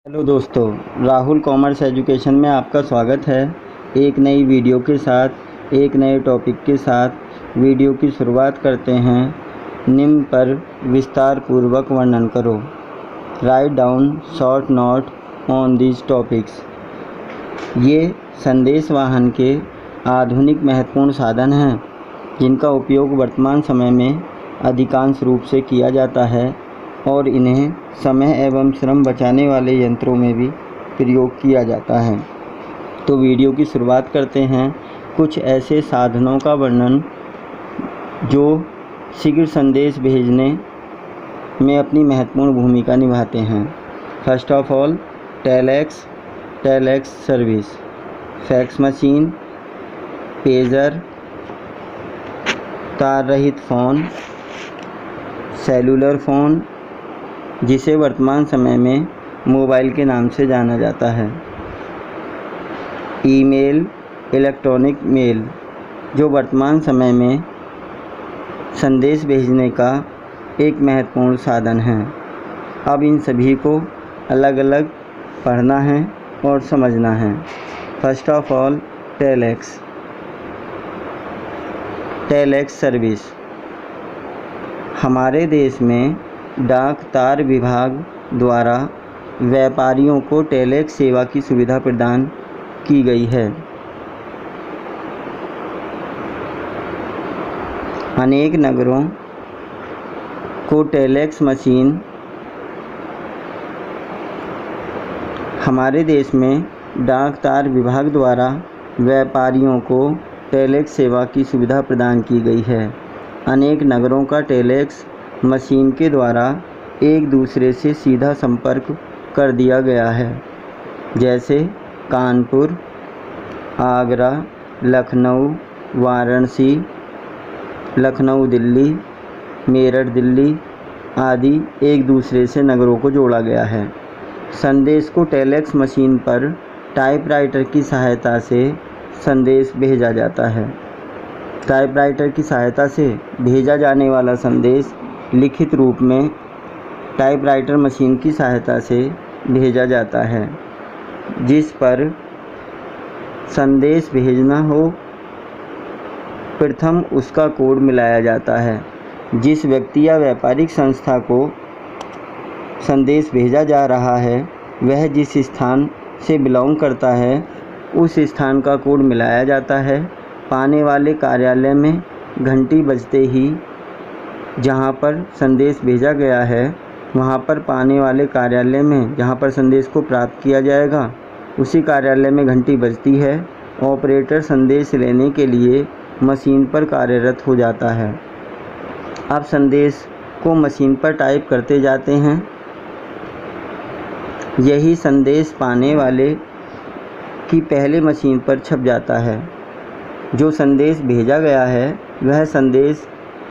Hello दोस्तों, Rahul commerce education में आपका स्वागत है। एक नई वीडियो के साथ एक नए टॉपिक के साथ वीडियो की शुरुआत करते हैं। निम्न पर विस्तार पूर्वक वर्णन करो। Write down short note on these topics. ये संदेश वाहन के आधुनिक महत्वपूर्ण साधन हैं जिनका उपयोग वर्तमान समय में अधिकांश रूप से किया जाता है और इन्हें समय एवं श्रम बचाने वाले यंत्रों में भी प्रयोग किया जाता है। तो वीडियो की शुरुआत करते हैं कुछ ऐसे साधनों का वर्णन जो शीघ्र संदेश भेजने में अपनी महत्वपूर्ण भूमिका निभाते हैं। First of all, telex service, fax machine, pager, तार रहित फ़ोन, सेलुलर फ़ोन जिसे वर्तमान समय में मोबाइल के नाम से जाना जाता है, ईमेल, इलेक्ट्रॉनिक मेल जो वर्तमान समय में संदेश भेजने का एक महत्वपूर्ण साधन है। अब इन सभी को अलग अलग पढ़ना है और समझना है। First of all, telex service. हमारे देश में डाक तार विभाग द्वारा व्यापारियों को टेलेक्स सेवा की सुविधा प्रदान की गई है। अनेक नगरों को टेलेक्स मशीन हमारे देश में डाक तार विभाग द्वारा व्यापारियों को टेलेक्स सेवा की सुविधा प्रदान की गई है। अनेक नगरों का टेलेक्स मशीन के द्वारा एक दूसरे से सीधा संपर्क कर दिया गया है, जैसे कानपुर, आगरा, लखनऊ, वाराणसी, लखनऊ दिल्ली, मेरठ दिल्ली आदि एक दूसरे से नगरों को जोड़ा गया है। संदेश को टेलेक्स मशीन पर टाइपराइटर की सहायता से संदेश भेजा जाता है। टाइपराइटर की सहायता से भेजा जाने वाला संदेश लिखित रूप में टाइपराइटर मशीन की सहायता से भेजा जाता है। जिस पर संदेश भेजना हो, प्रथम उसका कोड मिलाया जाता है। जिस व्यक्ति या व्यापारिक संस्था को संदेश भेजा जा रहा है वह जिस स्थान से बिलोंग करता है उस स्थान का कोड मिलाया जाता है। पाने वाले कार्यालय में घंटी बजते ही जहाँ पर संदेश भेजा गया है वहाँ पर पाने वाले कार्यालय में जहाँ पर संदेश को प्राप्त किया जाएगा उसी कार्यालय में घंटी बजती है। ऑपरेटर संदेश लेने के लिए मशीन पर कार्यरत हो जाता है। अब संदेश को मशीन पर टाइप करते जाते हैं। यही संदेश पाने वाले की पहले मशीन पर छप जाता है। जो संदेश भेजा गया है वह संदेश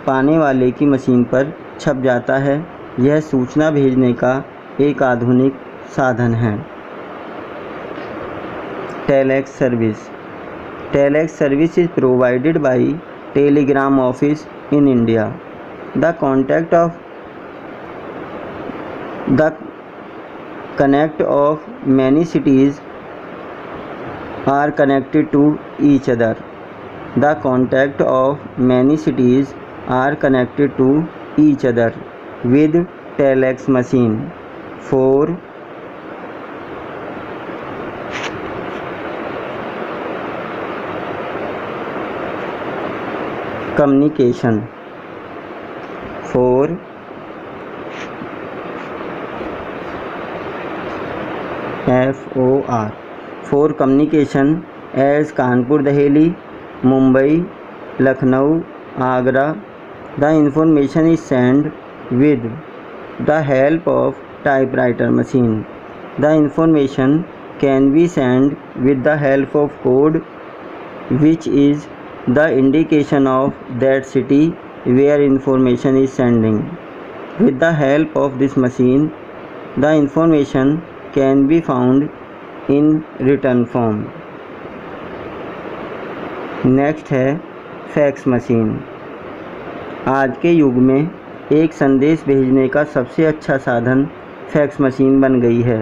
पाने वाले की मशीन पर छप जाता है। यह सूचना भेजने का एक आधुनिक साधन है। Telex service is provided by Telegram office in India. The connect of many cities are connected to each other. The contact of many cities are connected to each other with telex machine for communication. For for communication as Kanpur, Delhi, Mumbai, Lucknow, Agra. The information is sent with the help of typewriter machine. The information can be sent with the help of code, which is the indication of that city where information is sending. With the help of this machine, the information can be found in written form. Next है fax machine. आज के युग में एक संदेश भेजने का सबसे अच्छा साधन फैक्स मशीन बन गई है।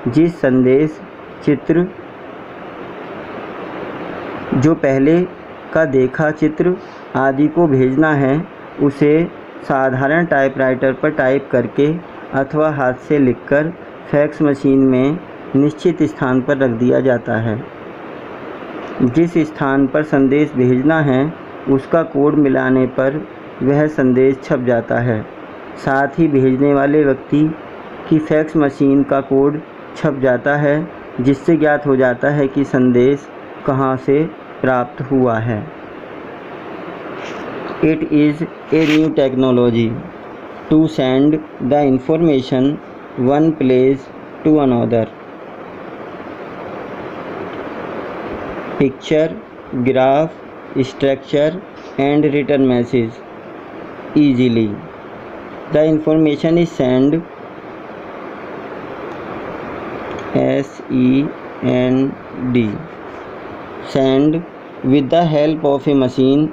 जिस संदेश चित्र जो पहले का देखा चित्र आदि को भेजना है उसे साधारण टाइपराइटर पर टाइप करके अथवा हाथ से लिखकर फैक्स मशीन में निश्चित स्थान पर रख दिया जाता है। जिस स्थान पर संदेश भेजना है उसका कोड मिलाने पर वह संदेश छप जाता है। साथ ही भेजने वाले व्यक्ति की फैक्स मशीन का कोड छप जाता है, जिससे ज्ञात हो जाता है कि संदेश कहाँ से प्राप्त हुआ है। It is a new technology to send the information one place to another. Picture, graph, structure and written message easily. The information is sent send with the help of a machine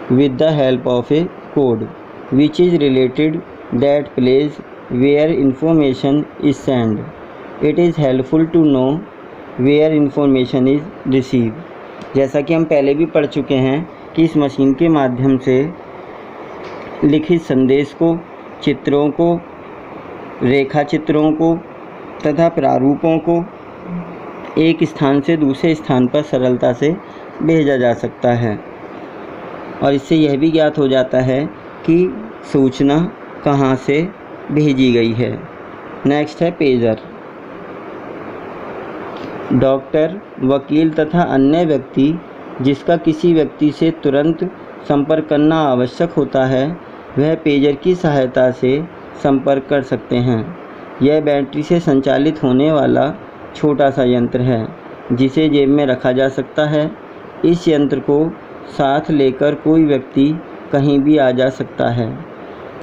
with the help of a code which is related that place where information is sent. It is helpful to know where information is received. जैसा कि हम पहले भी पढ़ चुके हैं कि इस मशीन के माध्यम से लिखित संदेश को, चित्रों को, रेखा चित्रों को तथा प्रारूपों को एक स्थान से दूसरे स्थान पर सरलता से भेजा जा सकता है और इससे यह भी ज्ञात हो जाता है कि सूचना कहाँ से भेजी गई है। नेक्स्ट है पेजर। डॉक्टर, वकील तथा अन्य व्यक्ति जिसका किसी व्यक्ति से तुरंत संपर्क करना आवश्यक होता है वह पेजर की सहायता से संपर्क कर सकते हैं। यह बैटरी से संचालित होने वाला छोटा सा यंत्र है जिसे जेब में रखा जा सकता है। इस यंत्र को साथ लेकर कोई व्यक्ति कहीं भी आ जा सकता है।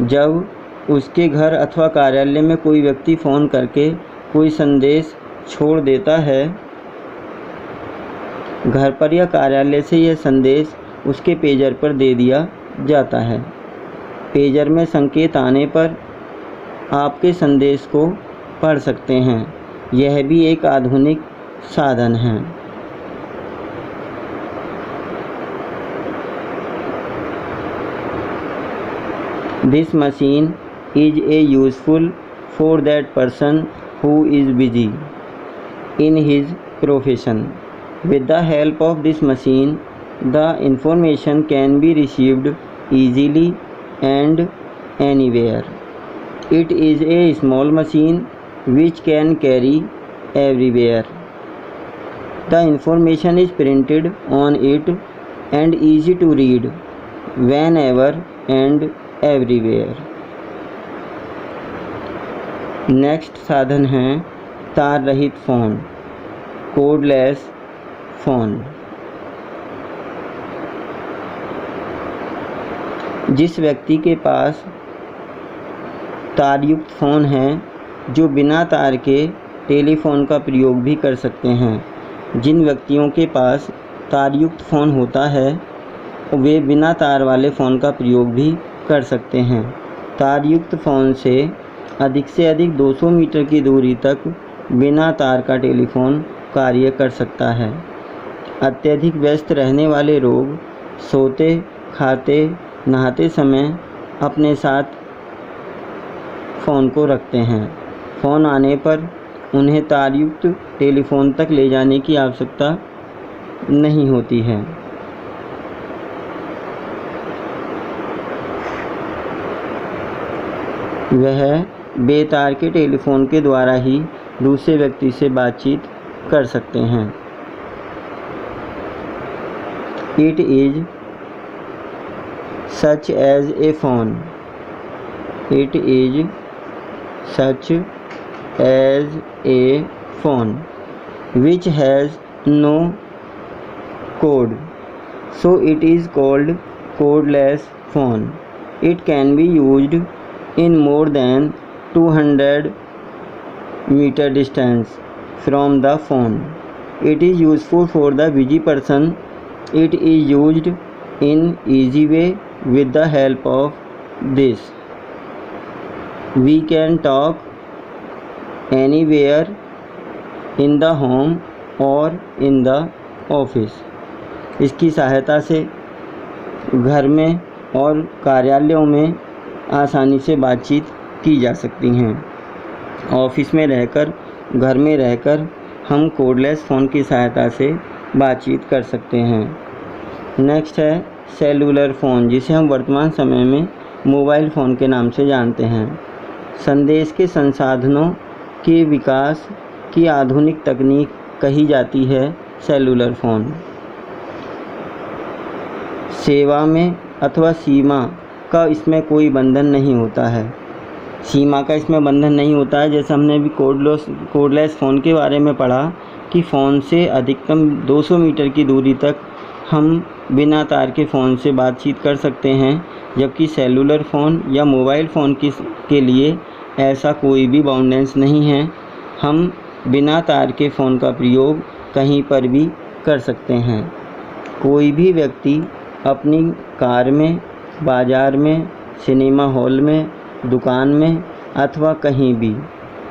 जब उसके घर अथवा कार्यालय में कोई व्यक्ति फ़ोन करके कोई संदेश छोड़ देता है, घर पर या कार्यालय से यह संदेश उसके पेजर पर दे दिया जाता है। पेजर में संकेत आने पर आपके संदेश को पढ़ सकते हैं। यह भी एक आधुनिक साधन है। This machine is a useful for that person who is busy in his profession. With the help of this machine, the information can be received easily and anywhere. It is a small machine which can carry everywhere. The information is printed on it and easy to read whenever and everywhere. Next साधन है तार रहित phone, cordless phone. जिस व्यक्ति के पास तारयुक्त phone है जो बिना तार के टेलीफ़ोन का प्रयोग भी कर सकते हैं। जिन व्यक्तियों के पास तारयुक्त फ़ोन होता है वे बिना तार वाले फ़ोन का प्रयोग भी कर सकते हैं। तारयुक्त फ़ोन से अधिक 200 मीटर की दूरी तक बिना तार का टेलीफ़ोन कार्य कर सकता है। अत्यधिक व्यस्त रहने वाले लोग सोते, खाते, नहाते समय अपने साथ फ़ोन को रखते हैं। फ़ोन आने पर उन्हें तारयुक्त टेलीफ़ोन तक ले जाने की आवश्यकता नहीं होती है। वह बेतार के टेलीफ़ोन के द्वारा ही दूसरे व्यक्ति से बातचीत कर सकते हैं। It is such as a phone. It is such as a phone which has no code, so it is called codeless phone. It can be used in more than 200 meter distance from the phone. It is useful for the busy person. It is used in easy way. With the help of this, we can talk anywhere in the home और in the office. इसकी सहायता से घर में और कार्यालयों में आसानी से बातचीत की जा सकती हैं। ऑफिस में रहकर, घर में रहकर हम कोडलेस फ़ोन की सहायता से बातचीत कर सकते हैं। नेक्स्ट है सेलुलर फ़ोन, जिसे हम वर्तमान समय में मोबाइल फ़ोन के नाम से जानते हैं। संदेश के संसाधनों के विकास की आधुनिक तकनीक कही जाती है सेलुलर फ़ोन। सेवा में अथवा सीमा का इसमें कोई बंधन नहीं होता है। सीमा का इसमें बंधन नहीं होता है। जैसे हमने अभी कोडलेस फ़ोन के बारे में पढ़ा कि फ़ोन से अधिकतम 200 मीटर की दूरी तक हम बिना तार के फ़ोन से बातचीत कर सकते हैं, जबकि सेलुलर फ़ोन या मोबाइल फ़ोन के लिए ऐसा कोई भी बाउंडेंस नहीं है। हम बिना तार के फ़ोन का प्रयोग कहीं पर भी कर सकते हैं। कोई भी व्यक्ति अपनी कार में, बाज़ार में, सिनेमा हॉल में, दुकान में अथवा कहीं भी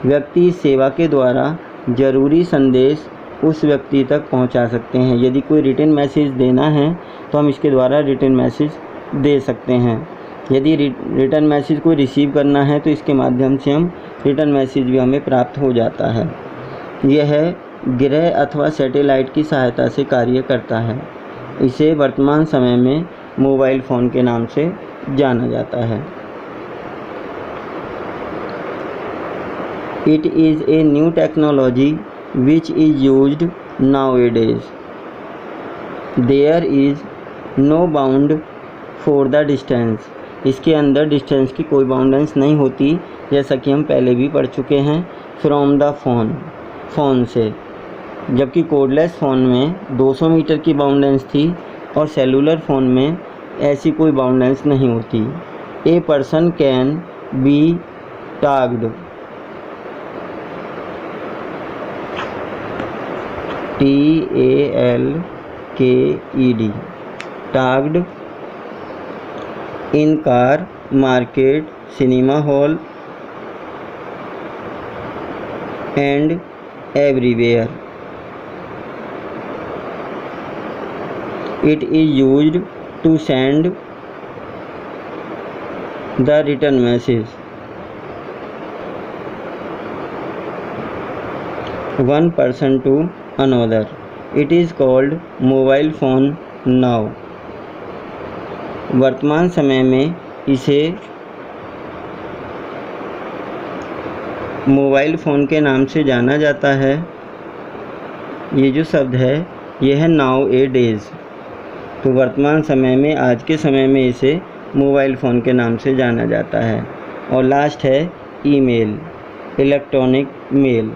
व्यक्ति सेवा के द्वारा ज़रूरी संदेश उस व्यक्ति तक पहुंचा सकते हैं। यदि कोई रिटन मैसेज देना है तो हम इसके द्वारा रिटन मैसेज दे सकते हैं। यदि रिटन मैसेज कोई रिसीव करना है तो इसके माध्यम से हम रिटन मैसेज भी हमें प्राप्त हो जाता है। यह ग्रह अथवा सैटेलाइट की सहायता से कार्य करता है। इसे वर्तमान समय में मोबाइल फ़ोन के नाम से जाना जाता है। It is a new technology which is used nowadays. There is no bound for the distance. इसके अंदर डिस्टेंस की कोई बाउंडेंस नहीं होती, जैसा कि हम पहले भी पढ़ चुके हैं। फ्रॉम द फ़ोन से, जबकि कोडलेस फ़ोन में 200 मीटर की बाउंडेंस थी और सेलुलर फ़ोन में ऐसी कोई बाउंडेंस नहीं होती। A person can be tagged TALKED tagged in car, market, cinema hall and everywhere. It is used to send the written message. One person to another. It is called mobile phone now. वर्तमान समय में इसे mobile phone के नाम से जाना जाता है। ये जो शब्द है यह है नाउ ए डेज़। तो वर्तमान समय में, आज के समय में इसे मोबाइल फ़ोन के नाम से जाना जाता है। और लास्ट है ईमेल, इलेक्ट्रॉनिक मेल।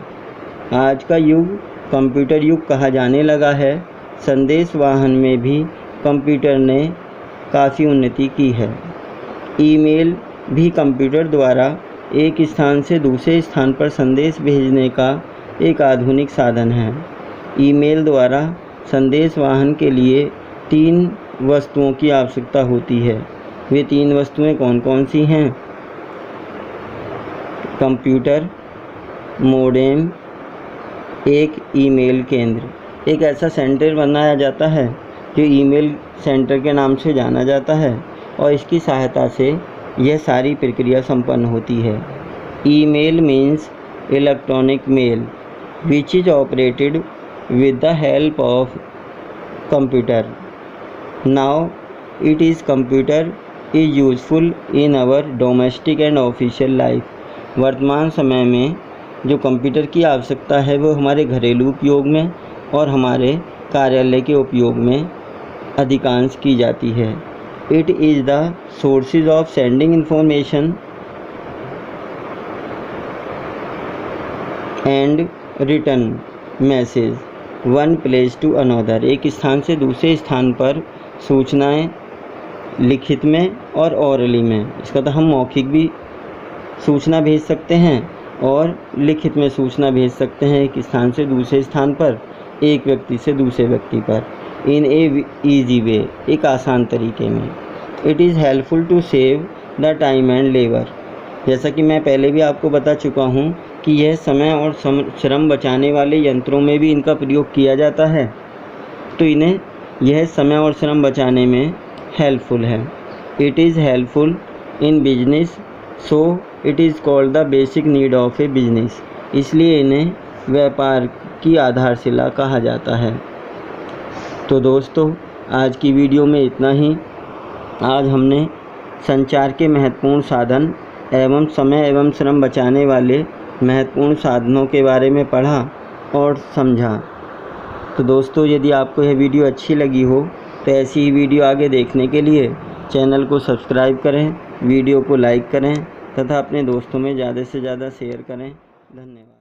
आज का युग कंप्यूटर युग कहा जाने लगा है। संदेश वाहन में भी कंप्यूटर ने काफ़ी उन्नति की है। ईमेल भी कंप्यूटर द्वारा एक स्थान से दूसरे स्थान पर संदेश भेजने का एक आधुनिक साधन है। ईमेल द्वारा संदेश वाहन के लिए 3 वस्तुओं की आवश्यकता होती है। वे 3 वस्तुएं कौन कौन सी हैं? कंप्यूटर, मोडेम, एक ईमेल केंद्र। एक ऐसा सेंटर बनाया जाता है जो ईमेल सेंटर के नाम से जाना जाता है और इसकी सहायता से यह सारी प्रक्रिया संपन्न होती है। Email means electronic mail which is operated with the help of computer. Now it is computer is useful in our domestic and official life. वर्तमान समय में जो कंप्यूटर की आवश्यकता है वो हमारे घरेलू उपयोग में और हमारे कार्यालय के उपयोग में अधिकांश की जाती है। It is the sources of sending information and return message one place to another. एक स्थान से दूसरे स्थान पर सूचनाएं लिखित में और ओरली में। इसका तो हम मौखिक भी सूचना भेज सकते हैं और लिखित में सूचना भेज सकते हैं, एक स्थान से दूसरे स्थान पर, एक व्यक्ति से दूसरे व्यक्ति पर, इन ए ईजी वे, एक आसान तरीके में। It is helpful to save the time and labour. जैसा कि मैं पहले भी आपको बता चुका हूँ कि यह समय और श्रम बचाने वाले यंत्रों में भी इनका प्रयोग किया जाता है, तो इन्हें यह समय और श्रम बचाने में हेल्पफुल है। It is helpful in business, so it is called the basic need of A business. इसलिए इन्हें व्यापार की आधारशिला कहा जाता है। तो दोस्तों, आज की वीडियो में इतना ही। आज हमने संचार के महत्वपूर्ण साधन एवं समय एवं श्रम बचाने वाले महत्वपूर्ण साधनों के बारे में पढ़ा और समझा। तो दोस्तों, यदि आपको यह वीडियो अच्छी लगी हो तो ऐसी ही वीडियो आगे देखने के लिए चैनल को सब्सक्राइब करें, वीडियो को लाइक करें तथा अपने दोस्तों में ज़्यादा से ज़्यादा शेयर करें। धन्यवाद।